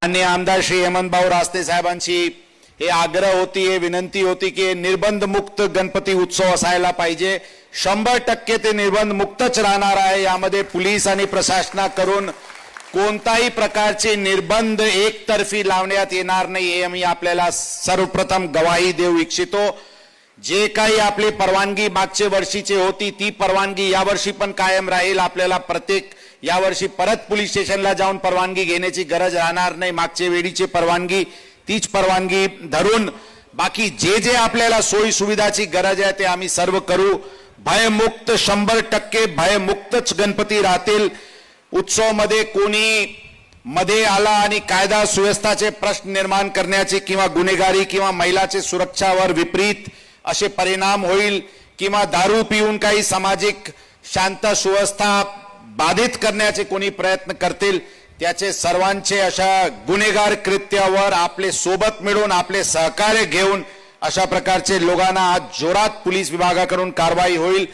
माननीय आमदार श्री हेमंतभाऊ रासने साहेबांची हे आग्रह होती, हे विनंती होती की निर्बंध मुक्त गणपती उत्सव असायला पाहिजे। 100% ते निर्बंध मुक्तच राहणार आहे। यामध्ये पोलीस आणि प्रशासनाकडून कोणताही प्रकारचे निर्बंध एकतर्फी लावण्यात येणार नाही, हे मी आपल्याला सर्वप्रथम गवाही देऊ इच्छितो। जे काही आपली परवानगी मागच्या वर्षीची होती ती परवानगी यावर्षी पण कायम राहील। आपल्याला प्रत्येक यावर्षी परत पोलीस स्टेशनला जाऊन परवानगी घेण्याची गरज राहणार नाही। मागच्या वेळीची परवानगी तीच परवानगी धरून बाकी जे जे आपल्याला सोयी सुविधाची गरज आहे ते आम्ही सर्व करू। भयमुक्त 100% भयमुक्तच गणपती राहतील। उत्सव मध्ये कोणी मध्ये आला आणि कायदा सुव्यवस्थाचे प्रश्न निर्माण करण्याची किंवा गुन्हेगारी किंवा महिलाचे सुरक्षावर विपरीत असे परिणाम होईल किंवा दारू पिऊन काही सामाजिक शांत सुव्यवस्था बाधित करण्याचे कोणी प्रयत्न करतील त्याचे सर्वांचे अशा गुन्हेगार कृत्यावर आपले सोबत मिळून आपले सहकार्य घेऊन अशा प्रकारचे लोकांना आज जोरात पोलीस विभागाकडून कारवाई होईल।